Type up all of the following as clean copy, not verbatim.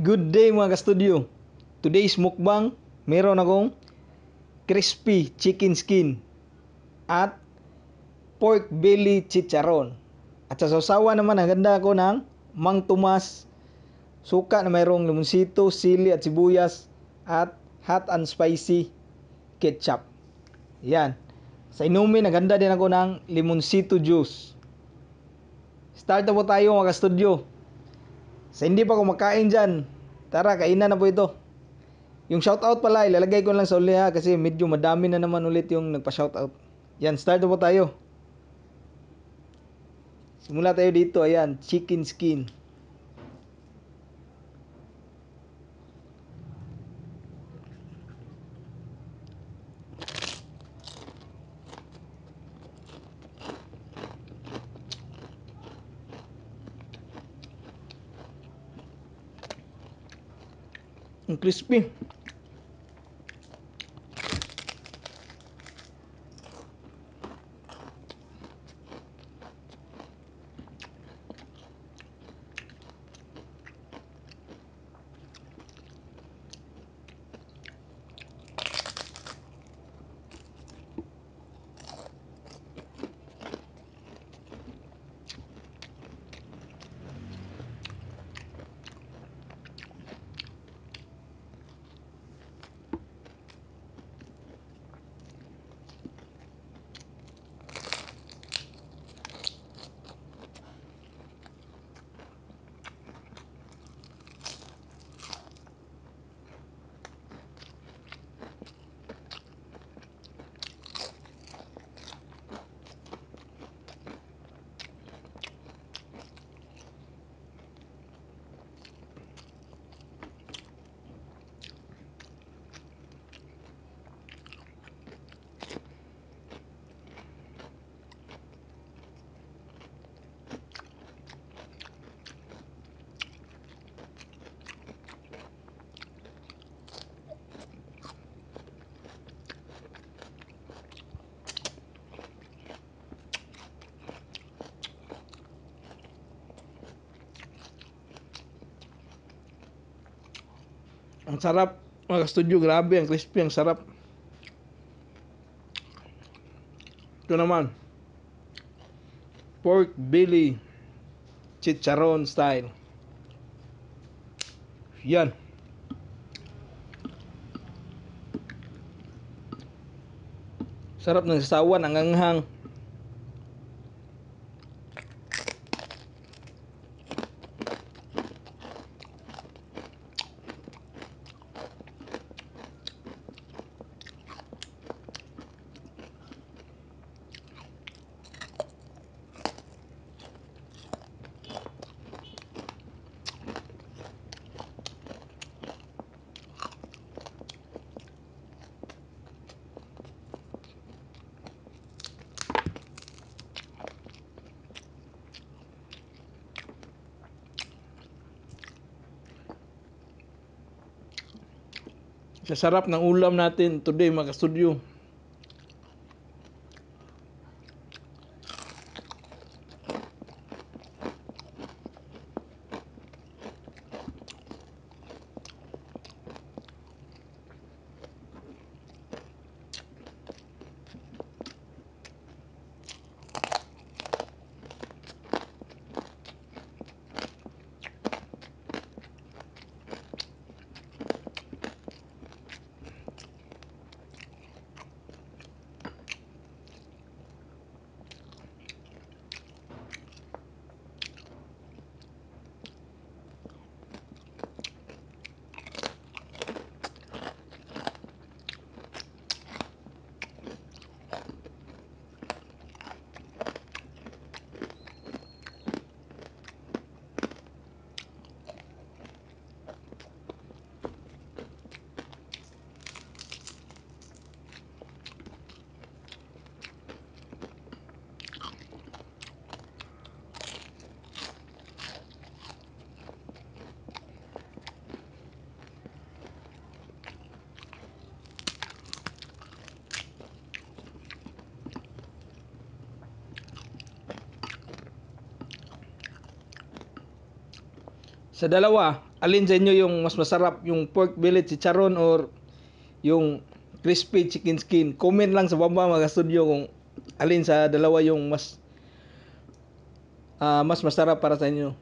Good day mga ka-studio. Today's mukbang, meron akong crispy chicken skin at pork belly chicharon. At sa sausawa naman, ang ganda ko ng Mang Tomas, suka na mayroong limonsito, sili at sibuyas at hot and spicy ketchup. Yan. Sa inumin, naganda din ako ng limonsito juice. Start na po tayo mga ka-studio. Sa hindi pa kumakain dyan, tara, kainan na po ito. Yung shoutout pala, ilalagay ko lang sa uli ha, kasi medyo madami na naman ulit yung nagpa-shoutout. Yan, start na po tayo. Simula tayo dito, ayan, chicken skin. Ang crispy. Ang sarap mga ka-studio, grabe, ang crispy, ang sarap. Ito naman, pork belly chicharon style. Yan. Sarap ng sasawan, ang anghang. Sa sarap ng ulam natin today mga ka-studio. Sa dalawa, alin sa inyo yung mas masarap, yung pork belly chicharon or yung crispy chicken skin. Comment lang sa baba mga studio kung alin sa dalawa yung mas masarap para sa inyo.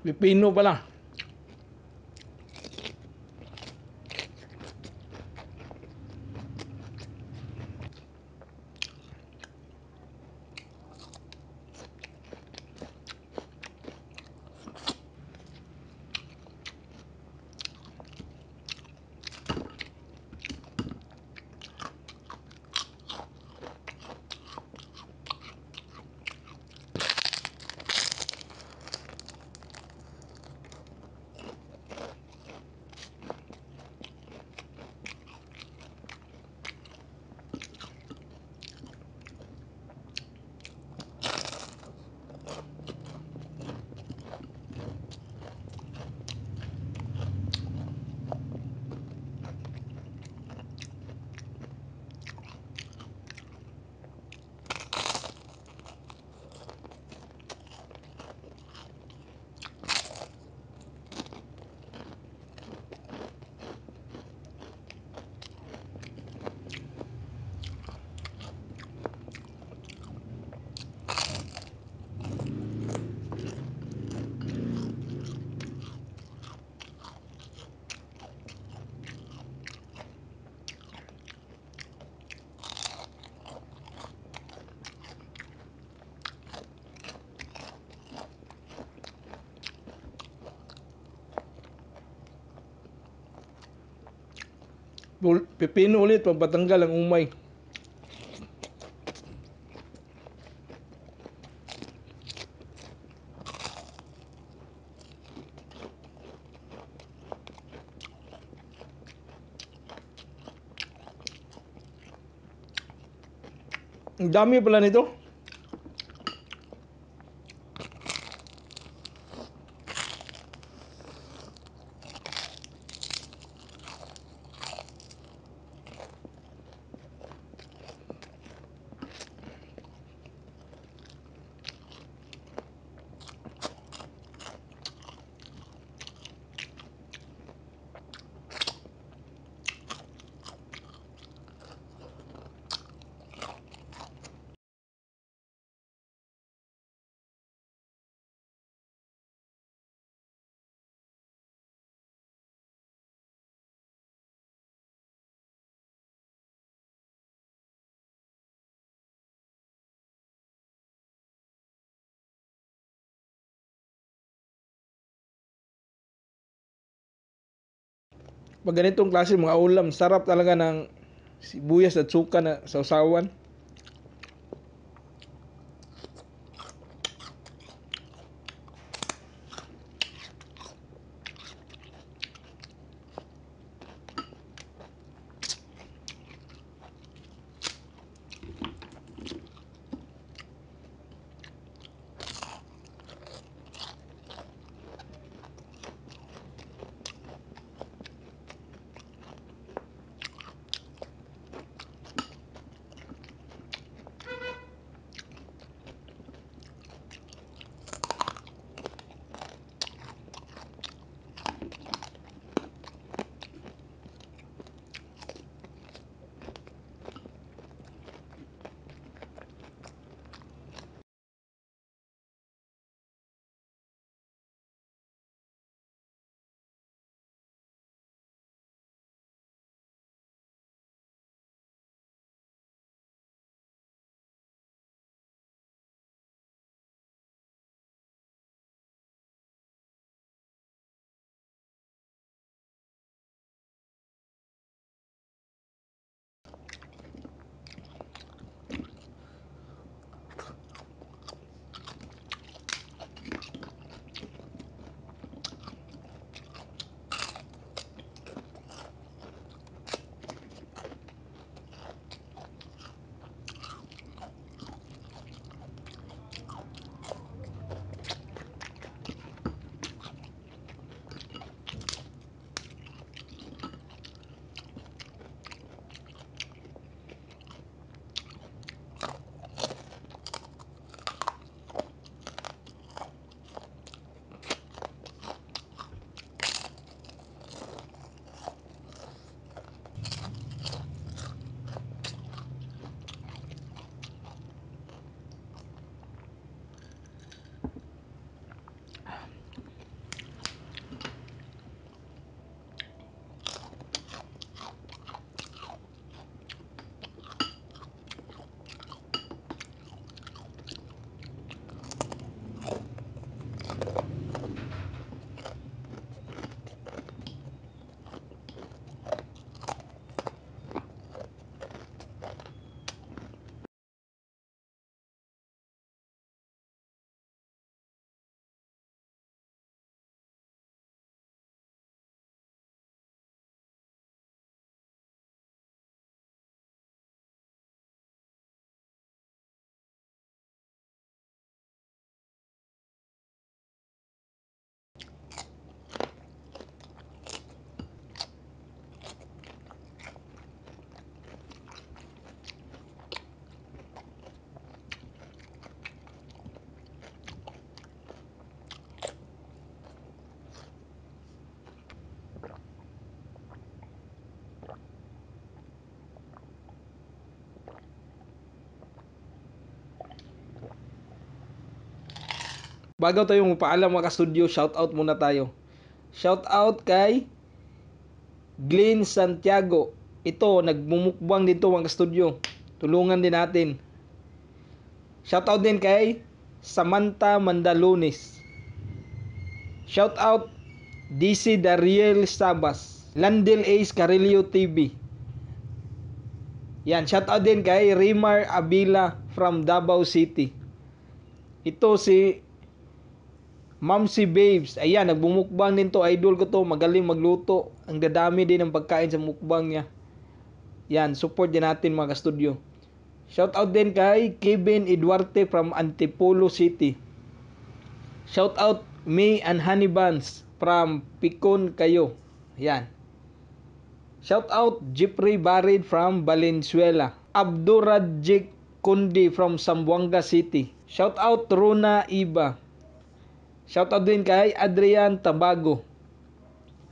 Pipino pala. Pipino ulit, pampatanggal ang umay. Ang dami pala nito. Pag ganitong klase mga ulam, sarap talaga ng sibuyas at suka na sausawan. Bago tayo magpaalam mga ka-studio, shoutout muna tayo. Shoutout kay Glenn Santiago. Ito, nagmumukbang dito mga ka-studio. Tulungan din natin. Shoutout din kay Samantha Mandalones. Shoutout DC Dariel Sabas. Landel Ace Carillo TV. Yan, shoutout din kay Rimar Abila from Davao City. Ito si Mamsi Babes. Ayan, nagbumukbang din to. Idol ko to. Magaling magluto. Ang dadami din ng pagkain sa mukbang niya. Yan, support din natin mga ka-studio. Shoutout din kay Kevin Eduarte from Antipolo City. Shoutout May and Honey Buns from Picon Kayo. Yan. Shoutout Jeffrey Barid from Valenzuela. Abdurajik Kundi from Zamboanga City. Shoutout Runa Iba. Shoutout din kay Adrian Tabago.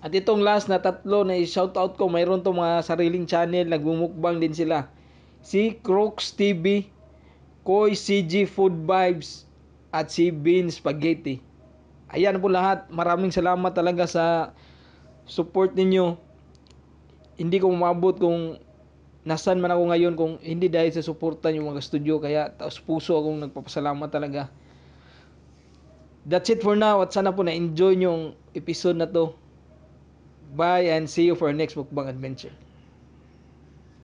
At itong last na tatlo na i-shoutout ko, mayroon to mga sariling channel, nagmumukbang din sila. Si Crooks TV, Koy CG Food Vibes, at si Bean Spaghetti. Ayan po lahat. Maraming salamat talaga sa support ninyo. Hindi ko umabot kung nasan man ako ngayon kung hindi dahil sa suporta yung mga studio. Kaya taos puso akong nagpapasalamat talaga. That's it for now at sana po na-enjoy yung episode na to. Bye and see you for our next mukbang adventure.